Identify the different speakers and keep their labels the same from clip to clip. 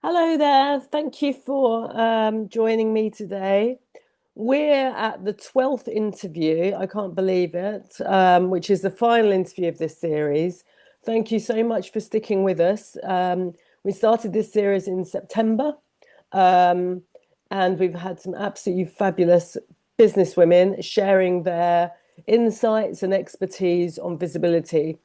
Speaker 1: Hello there. Thank you for joining me today. We're at the 12th interview. I can't believe it, which is the final interview of this series. Thank you so much for sticking with us. We started this series in September, um, and we've had some absolutely fabulous businesswomen sharing their insights and expertise on visibility.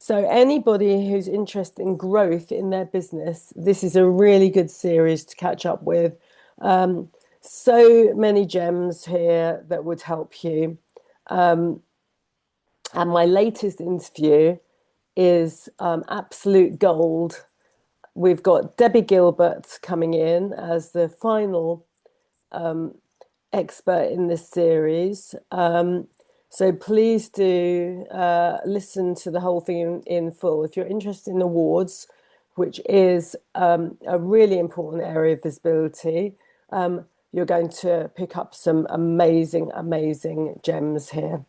Speaker 1: So anybody who's interested in growth in their business, this is a really good series to catch up with. Um, so many gems here that would help you. Um, and my latest interview is absolute gold. We've got Debbie Gilbert coming in as the final expert in this series. So please do listen to the whole thing in full. If you're interested in awards, which is a really important area of visibility, you're going to pick up some amazing, amazing gems here.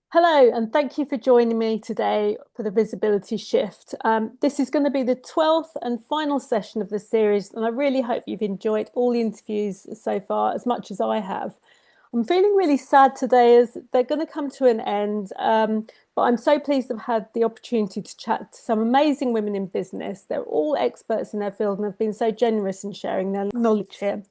Speaker 1: Hello, and thank you for joining me today for the Visibility Shift. This is going to be the 12th and final session of the series, and I really hope you've enjoyed all the interviews so far as much as I have. I'm feeling really sad today as they're going to come to an end, but I'm so pleased to have had the opportunity to chat to some amazing women in business. They're all experts in their field and have been so generous in sharing their knowledge here.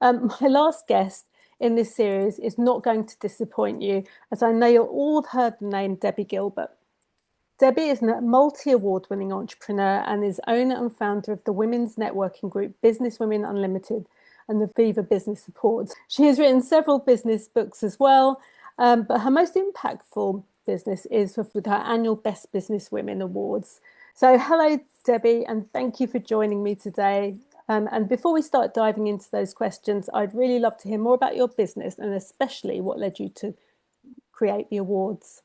Speaker 1: My last guest in this series is not going to disappoint you, as I know you'll all have heard the name Debbie Gilbert. Debbie is a multi-award winning entrepreneur and is owner and founder of the women's networking group Business Women Unlimited and the Viva Business Support. She has written several business books as well, but her most impactful business is with her annual Best Business Women Awards. So, hello, Debbie, and thank you for joining me today. And before we start diving into those questions, I'd really love to hear more about your business and especially what led you to create the awards.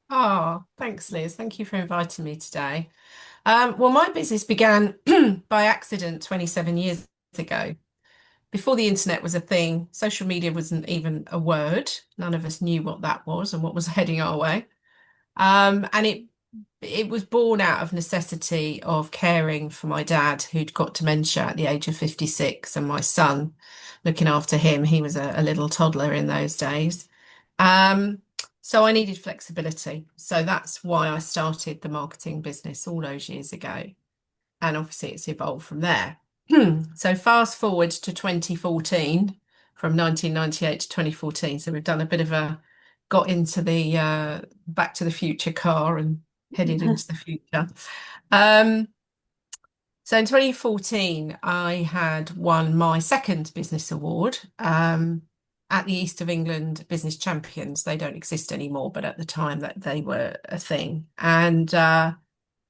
Speaker 2: Oh, thanks, Liz. Thank you for inviting me today. Well, my business began by accident 27 years ago. Before the internet was a thing, social media wasn't even a word. None of us knew what that was and what was heading our way. And it was born out of necessity of caring for my dad, who'd got dementia at the age of 56, and my son, looking after him. He was a little toddler in those days. Um, so I needed flexibility. So that's why I started the marketing business all those years ago. And obviously it's evolved from there. So fast forward to 2014, from 1998 to 2014. So we've done a bit of a got into the Back to the Future car and headed into the future. Um, so in 2014, I had won my second business award at the East of England Business Champions. They don't exist anymore, but at the time that they were a thing. And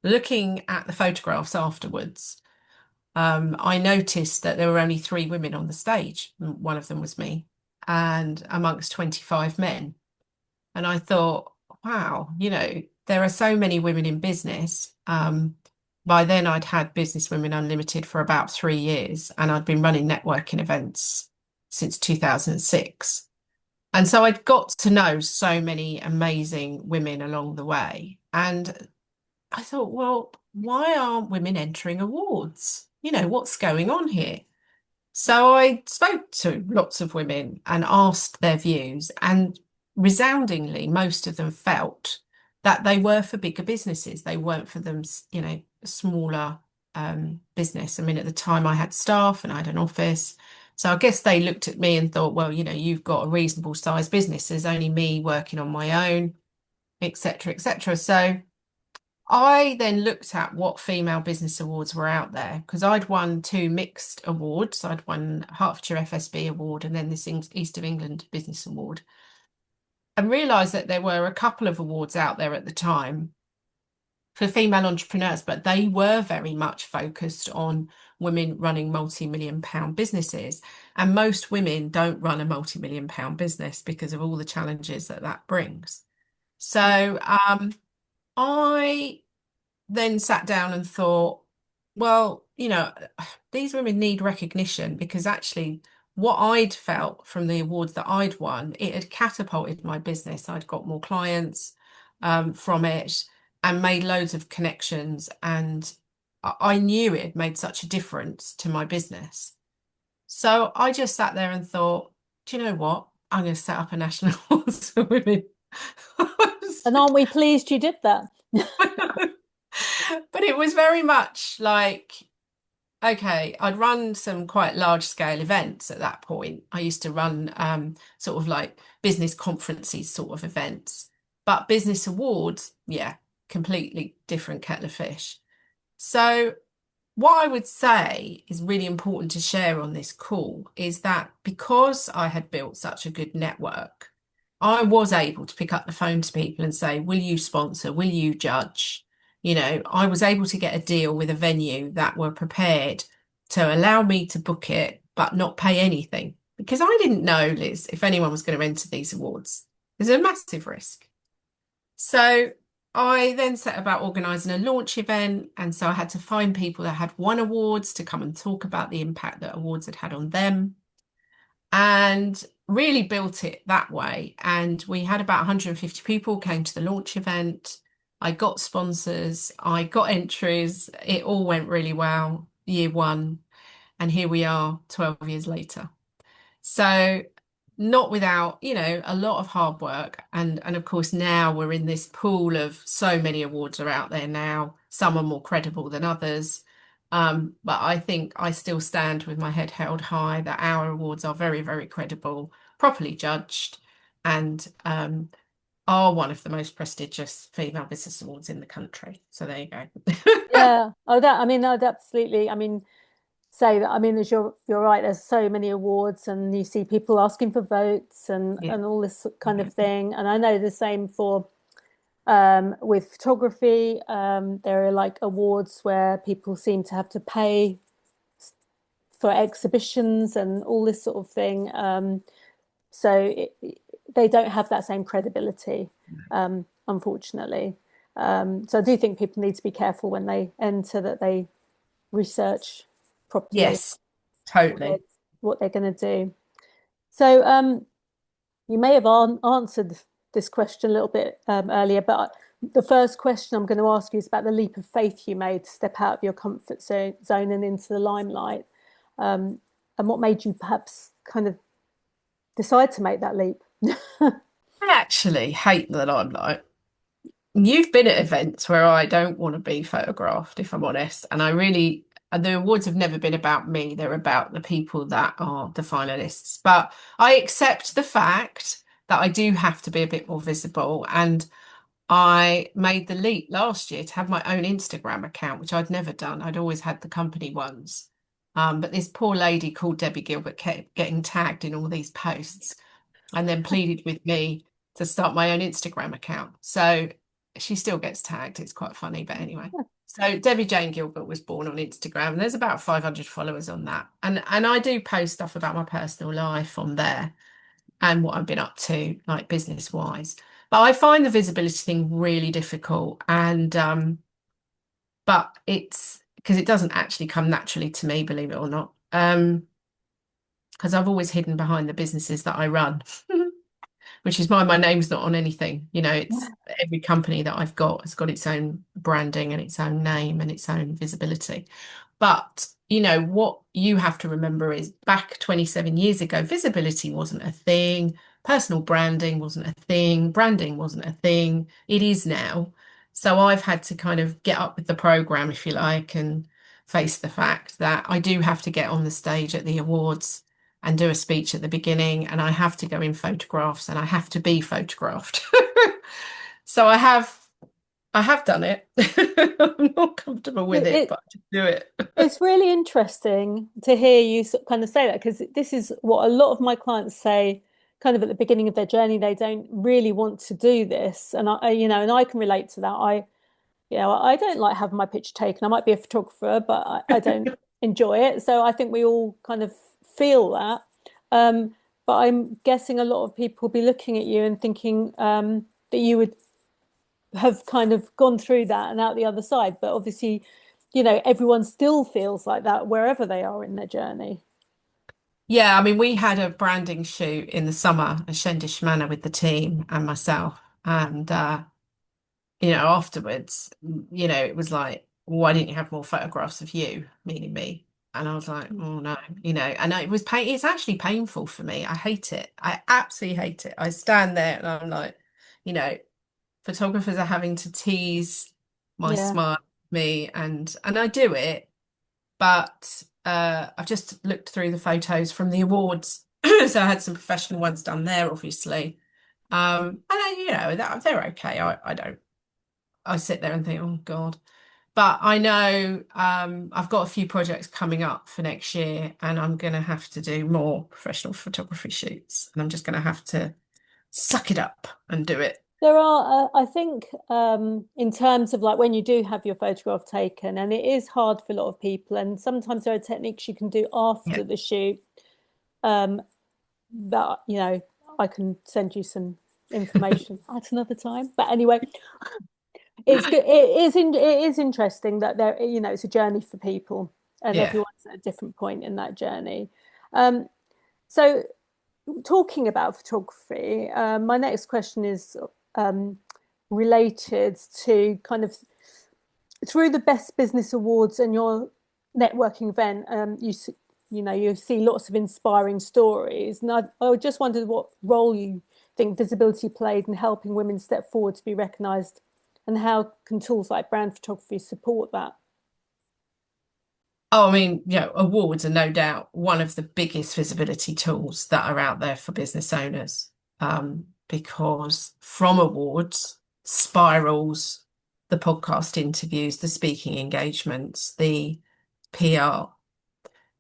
Speaker 2: looking at the photographs afterwards, I noticed that there were only three women on the stage. One of them was me, and amongst 25 men. And I thought, wow, there are so many women in business. By then, I'd had Business Women Unlimited for about 3 years, and I'd been running networking events since 2006. And so I'd got to know so many amazing women along the way. And I thought, well, why aren't women entering awards? What's going on here? So I spoke to lots of women and asked their views, and resoundingly, most of them felt that they were for bigger businesses. They weren't for them, a smaller business. I mean, at the time I had staff and I had an office. So I guess they looked at me and thought, well, you've got a reasonable sized business. There's only me working on my own, etc., etc. So I then looked at what female business awards were out there because I'd won two mixed awards. I'd won Hertfordshire FSB Award and then this East of England Business Award, and realised that there were a couple of awards out there at the time for female entrepreneurs, but they were very much focused on women running multi-million pound businesses. And most women don't run a multi-million pound business because of all the challenges that that brings. So I then sat down and thought, well, these women need recognition because actually what I'd felt from the awards that I'd won, it had catapulted my business. I'd got more clients from it and made loads of connections. And I knew it had made such a difference to my business. So I just sat there and thought, do you know what? I'm going to set up a national awards for women.
Speaker 1: And aren't we pleased you did that?
Speaker 2: But it was very much like, okay, I'd run some quite large scale events at that point. I used to run sort of like business conferences sort of events, but business awards, yeah, completely different kettle of fish. So what I would say is really important to share on this call is that because I had built such a good network, I was able to pick up the phone to people and say, will you sponsor? Will you judge? You know, I was able to get a deal with a venue that were prepared to allow me to book it, but not pay anything. Because I didn't know, Liz, if anyone was going to enter these awards. There's a massive risk. So I then set about organising a launch event. And so I had to find people that had won awards to come and talk about the impact that awards had had on them and really built it that way. And we had about 150 people came to the launch event. I got sponsors, I got entries. It all went really well, year one. And here we are 12 years later. So not without, you know, a lot of hard work. And of course now we're in this pool of so many awards are out there now. Some are more credible than others. But I think I still stand with my head held high that our awards are very, very credible, properly judged, and are one of the most prestigious female business awards in the country. So there you go.
Speaker 1: Yeah. Oh, that, I mean, I'd absolutely, I mean, say that, I mean, as you're right, there's so many awards and you see people asking for votes
Speaker 2: Yeah.
Speaker 1: and all this kind of thing. And I know the same for with photography. There are like awards where people seem to have to pay for exhibitions and all this sort of thing. So they don't have that same credibility, unfortunately. So I do think people need to be careful when they enter that they research properly
Speaker 2: Yes,
Speaker 1: what they're,
Speaker 2: totally.
Speaker 1: what they're going to do. So you may have answered this question a little bit earlier, but the first question I'm going to ask you is about the leap of faith you made to step out of your comfort zone and into the limelight, and what made you perhaps kind of decide to make that leap.
Speaker 2: I actually hate the limelight. You've been at events where I don't want to be photographed, if I'm honest. And I really, and the awards have never been about me. They're about the people that are the finalists. But I accept the fact that I do have to be a bit more visible. And I made the leap last year to have my own Instagram account, which I'd never done. I'd always had the company ones. But this poor lady called Debbie Gilbert kept getting tagged in all these posts and then pleaded with me to start my own Instagram account. So she still gets tagged. It's quite funny, but anyway. So Debbie Jane Gilbert was born on Instagram, and there's about 500 followers on that. And I do post stuff about my personal life on there and what I've been up to, like business wise. But I find the visibility thing really difficult, and but it's because it doesn't actually come naturally to me, believe it or not. Because I've always hidden behind the businesses that I run. Which is why my name's not on anything. You know, it's every company that I've got has got its own branding and its own name and its own visibility. But, you know, what you have to remember is back 27 years ago, visibility wasn't a thing, personal branding wasn't a thing, branding wasn't a thing. It is now. So I've had to kind of get up with the program, if you like, and face the fact that I do have to get on the stage at the awards and do a speech at the beginning, and I have to go in photographs and I have to be photographed. So I have done it. I'm not comfortable with
Speaker 1: It,
Speaker 2: it,
Speaker 1: it
Speaker 2: but I just do it.
Speaker 1: it's really interesting to hear you kind of say that because this is what a lot of my clients say kind of at the beginning of their journey. They don't really want to do this. And you know, and I can relate to that. I don't like having my picture taken. I might be a photographer, but I don't enjoy it. So I think we all kind of feel that. But I'm guessing a lot of people will be looking at you and thinking that you would have kind of gone through that and out the other side. But obviously, you know, everyone still feels like that wherever they are in their journey.
Speaker 2: Yeah, I mean, we had a branding shoot in the summer at Shendish Manor with the team and myself. And, you know, afterwards, you know, it was like, why didn't you have more photographs of you, meaning me? And I was like, oh no, and it was it's actually painful for me. I hate it. I absolutely hate it. I stand there and I'm like, you know, photographers are having to tease my
Speaker 1: Yeah.
Speaker 2: smile, me, and I do it, but I've just looked through the photos from the awards. So I had some professional ones done there, obviously. And they're okay. I don't I sit there and think, oh God. But I know I've got a few projects coming up for next year, and I'm going to have to do more professional photography shoots. And I'm just going to have to suck it up and do it.
Speaker 1: There are, I think, in terms of like when you do have your photograph taken, and it is hard for a lot of people, and sometimes there are techniques you can do
Speaker 2: Yeah.
Speaker 1: after the shoot um, that, I can send you some information at another time. But anyway, it's good. It is interesting that it's a journey for people, and
Speaker 2: Yeah.
Speaker 1: everyone's at a different point in that journey. Um, so talking about photography, my next question is um, related to kind of through the Best Business Awards and your networking event. You see lots of inspiring stories, and I just wondered what role you think visibility played in helping women step forward to be recognised, and how can tools like brand photography support that?
Speaker 2: Oh, I mean, awards are no doubt one of the biggest visibility tools that are out there for business owners. Because from awards spirals the podcast interviews, the speaking engagements, the PR,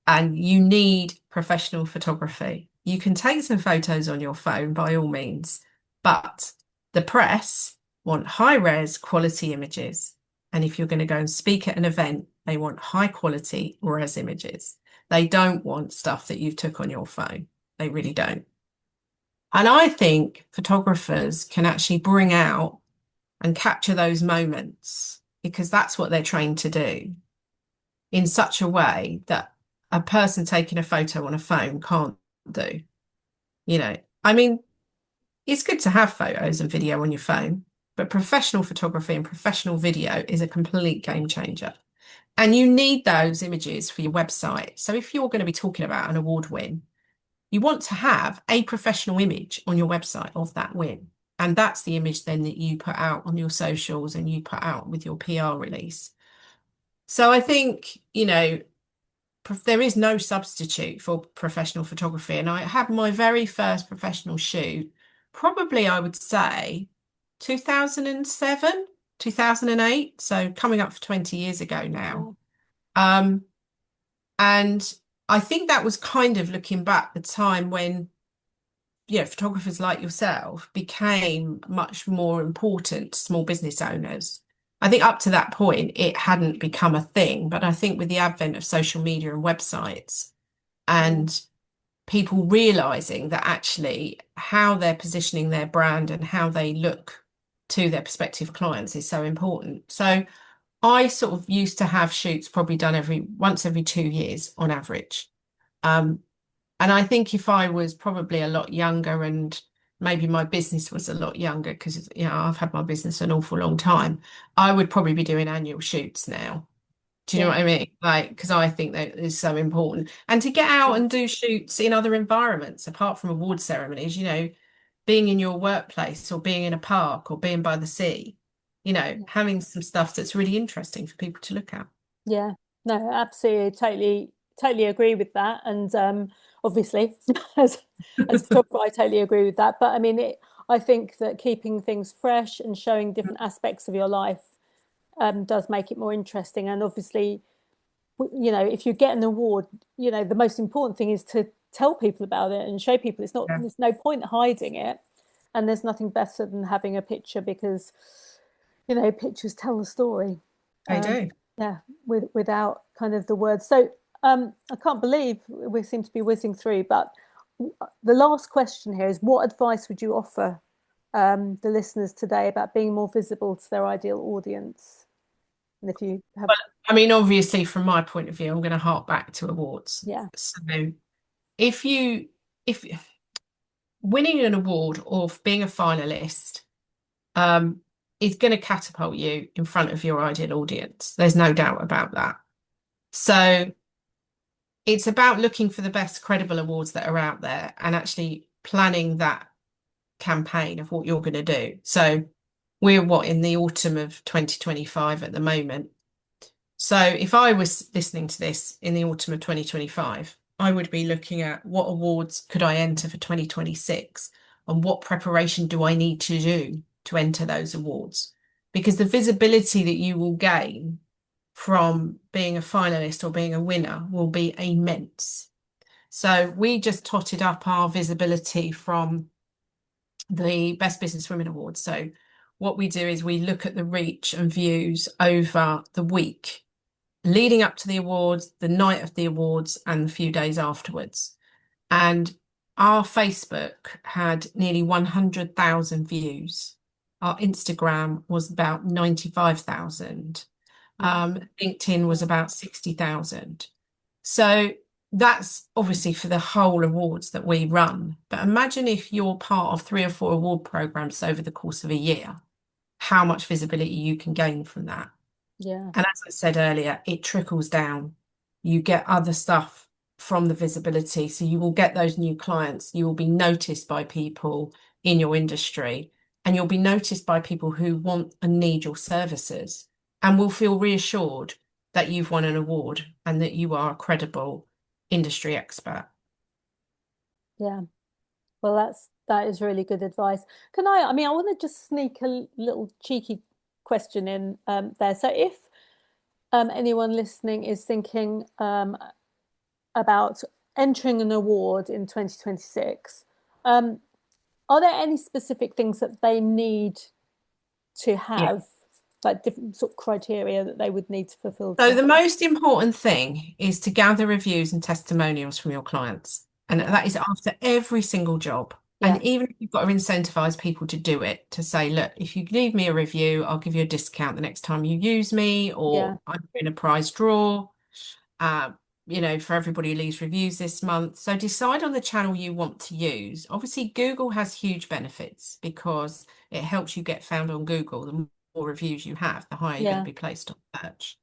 Speaker 2: and you need professional photography. You can take some photos on your phone by all means, but the press want high res quality images. And if you're going to go and speak at an event, they want high quality res images. They don't want stuff that you took on your phone. They really don't. And I think photographers can actually bring out and capture those moments because that's what they're trained to do in such a way that a person taking a photo on a phone can't do. You know, I mean, it's good to have photos and video on your phone, but professional photography and professional video is a complete game changer. And you need those images for your website. So if you're going to be talking about an award win, you want to have a professional image on your website of that win. And that's the image then that you put out on your socials and you put out with your PR release. So I think, there is no substitute for professional photography. And I had my very first professional shoot, probably I would say 2007, 2008. So coming up for 20 years ago now.
Speaker 1: Wow.
Speaker 2: Um, and I think that was kind of looking back the time when, photographers like yourself became much more important to small business owners. I think up to that point, it hadn't become a thing. But I think with the advent of social media and websites,
Speaker 1: Yeah.
Speaker 2: and people realizing that actually how they're positioning their brand and how they look to their prospective clients is so important. So I sort of used to have shoots probably done once every 2 years on average. Um, and I think if I was probably a lot younger and maybe my business was a lot younger, because I've had my business an awful long time, I would probably be doing annual shoots now. Do you know
Speaker 1: Yeah.
Speaker 2: what I mean? Like, because I think that is so important. And to get out
Speaker 1: Yeah.
Speaker 2: and do shoots in other environments apart from award ceremonies, being in your workplace or being in a park or being by the sea, having some stuff that's really interesting for people to look at.
Speaker 1: Yeah, no, absolutely, totally agree with that. And obviously, as a photographer, I totally agree with that. But I mean, I think that keeping things fresh and showing different aspects of your life does make it more interesting. And obviously, if you get an award, the most important thing is to tell people about it and show people
Speaker 2: Yeah,
Speaker 1: there's no point hiding it. And there's nothing better than having a picture because, pictures tell the story.
Speaker 2: they
Speaker 1: Um,
Speaker 2: do.
Speaker 1: yeah, without kind of the words. So I can't believe we seem to be whizzing through, but the last question here is what advice would you offer the listeners today about being more visible to their ideal audience? And if you have,
Speaker 2: I mean, obviously, from my point of view, I'm going to hark back to awards.
Speaker 1: yeah,
Speaker 2: So if you, if winning an award or being a finalist, um, is going to catapult you in front of your ideal audience. There's no doubt about that. So it's about looking for the best credible awards that are out there and actually planning that campaign of what you're going to do. So we're in the autumn of 2025 at the moment. So if I was listening to this in the autumn of 2025, I would be looking at what awards could I enter for 2026 and what preparation do I need to do to enter those awards? Because the visibility that you will gain from being a finalist or being a winner will be immense. So we just totted up our visibility from the Best Business Women Awards. So what we do is we look at the reach and views over the week leading up to the awards, the night of the awards, and the few days afterwards. And our Facebook had nearly 100,000 views. Our Instagram was about 95,000. LinkedIn was about 60,000. So that's obviously for the whole awards that we run. But imagine if you're part of 3 or 4 award programs over the course of a year, how much visibility you can gain from that.
Speaker 1: Yeah.
Speaker 2: And as I said earlier, it trickles down. You get other stuff from the visibility. So you will get those new clients. You will be noticed by people in your industry, and you'll be noticed by people who want and need your services and will feel reassured that you've won an award and that you are a credible industry expert.
Speaker 1: Yeah. Well, that is really good advice. I mean, I want to just sneak a little cheeky question in there. So if anyone listening is thinking about entering an award in 2026, are there any specific things that they need to
Speaker 2: Yeah.
Speaker 1: have, like different sort of criteria that they would need to fulfill
Speaker 2: So
Speaker 1: to?
Speaker 2: the most important thing is to gather reviews and testimonials from your clients. And
Speaker 1: Yeah.
Speaker 2: that is after every single job. And
Speaker 1: Yeah.
Speaker 2: even if you've got to incentivize people to do it, to say, look, if you leave me a review, I'll give you a discount the next time you use me,
Speaker 1: Yeah.
Speaker 2: or I'm in a prize draw, uh, for everybody who leaves reviews this month. So decide on the channel you want to use. Obviously, Google has huge benefits because it helps you get found on Google. The more reviews you have, the higher you're going to
Speaker 1: Yeah.
Speaker 2: be placed on search.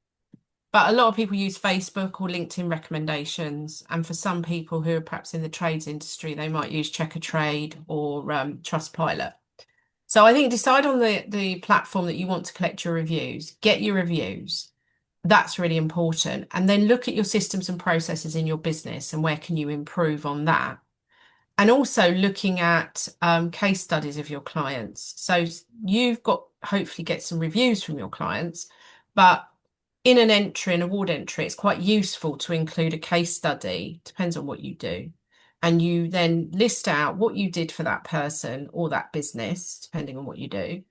Speaker 2: But a lot of people use Facebook or LinkedIn recommendations. And for some people who are perhaps in the trades industry, they might use Check a Trade or Trustpilot. So I think decide on the platform that you want to collect your reviews, get your reviews. That's really important. And then look at your systems and processes in your business and where can you improve on that. And also looking at case studies of your clients. So you've got hopefully get some reviews from your clients, but in an entry, an award entry, it's quite useful to include a case study, depends on what you do. And you then list out what you did for that person or that business, depending on what you do.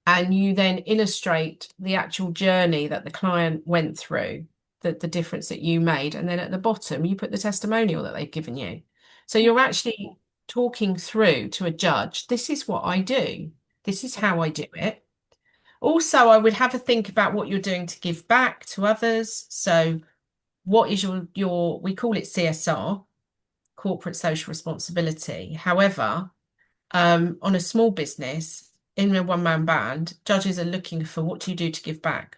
Speaker 2: And you then illustrate the actual journey that the client went through, the difference that you made. And then at the bottom, you put the testimonial that they've given you. So you're actually talking through to a judge, this is what I do, this is how I do it. Also, I would have a think about what you're doing to give back to others. So what is your we call it CSR, corporate social responsibility. However, on a small business, in a one-man band, judges are looking for what do you do to give back?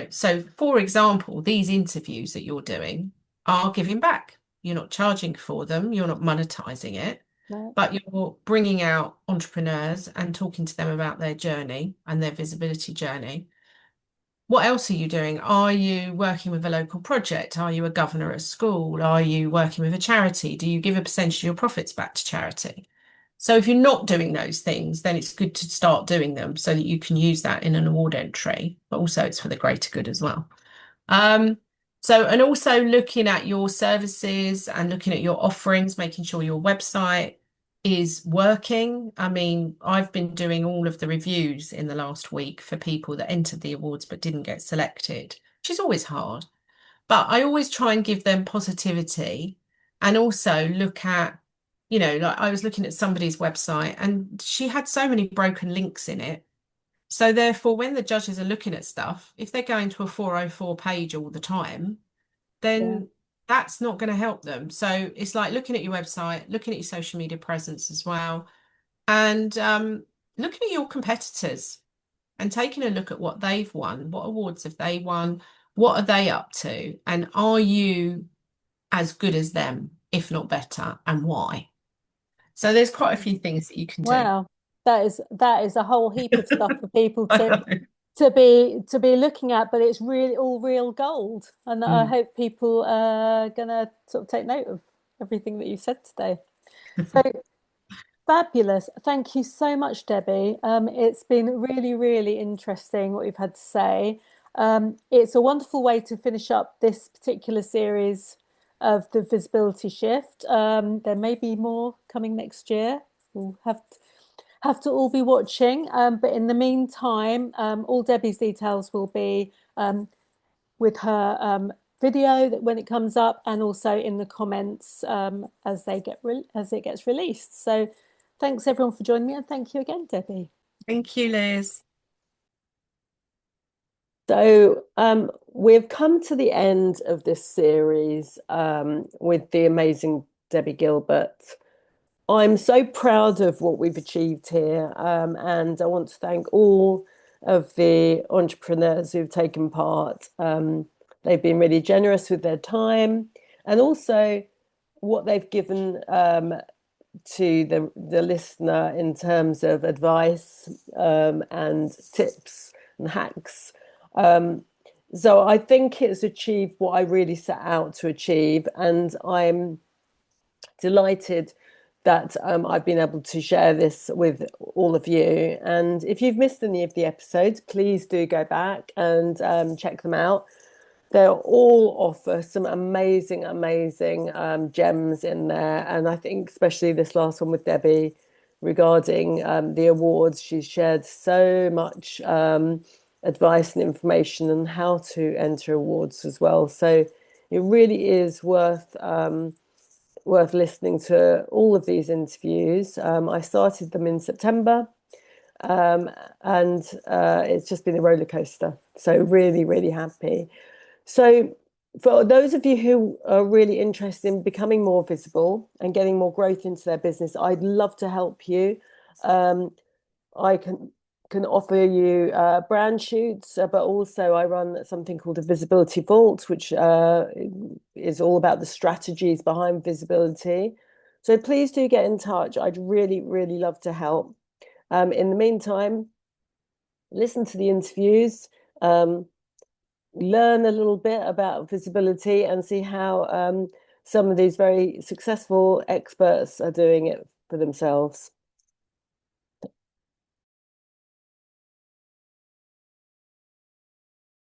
Speaker 2: So for example, these interviews that you're doing are giving back. You're not charging for them, you're not monetizing it,
Speaker 1: No.
Speaker 2: but you're bringing out entrepreneurs and talking to them about their journey and their visibility journey. What else are you doing? Are you working with a local project? Are you a governor at school? Are you working with a charity? Do you give a percentage of your profits back to charity? So if you're not doing those things, then it's good to start doing them so that you can use that in an award entry, but also it's for the greater good as well. Um, and also looking at your services and looking at your offerings, making sure your website is working. I mean, I've been doing all of the reviews in the last week for people that entered the awards but didn't get selected, which is always hard. But I always try and give them positivity and also look at, like I was looking at somebody's website and she had so many broken links in it. So therefore, when the judges are looking at stuff, if they're going to a 404 page all the time,
Speaker 1: Yeah.
Speaker 2: then that's not going to help them. So it's like looking at your website, looking at your social media presence as well, and looking at your competitors. and taking a look at what they've won, what awards have they won, what are they up to, and are you as good as them, if not better, and why? So there's quite a few things that you can do.
Speaker 1: Wow, that is a whole heap of stuff for people
Speaker 2: I know.
Speaker 1: to be looking at, but it's really all real gold. And I
Speaker 2: Mm.
Speaker 1: hope people are gonna sort of take note of everything that you've said today. So fabulous. Thank you so much, Debbie. It's been really, really interesting what you've had to say. It's a wonderful way to finish up this particular series of the visibility shift. There may be more coming next year. We'll have to all be watching. But in the meantime, all Debbie's details will be with her video that when it comes up, and also in the comments as as it gets released. So, thanks everyone for joining me, and thank you again, Debbie.
Speaker 2: Thank you, Liz.
Speaker 3: So we've come to the end of this series with the amazing Debbie Gilbert. I'm so proud of what we've achieved here, and I want to thank all of the entrepreneurs who've taken part. They've been really generous with their time and also what they've given to the listener in terms of advice and tips and hacks. So I think it's achieved what I really set out to achieve, and I'm delighted that I've been able to share this with all of you. And if you've missed any of the episodes, please do go back and check them out. They'll all offer some amazing, amazing gems in there. And I think especially this last one with Debbie regarding the awards, she's shared so much advice and information on how to enter awards as well. So it really is worth listening to all of these interviews. I started them in September, and it's just been a roller coaster. So really, really happy. So for those of you who are really interested in becoming more visible and getting more growth into their business, I'd love to help you. I can offer you brand shoots, but also I run something called a visibility vault, which is all about the strategies behind visibility. So please do get in touch. I'd really, really love to help. In the meantime, listen to the interviews, learn a little bit about visibility, and see how some of these very successful experts are doing it for themselves.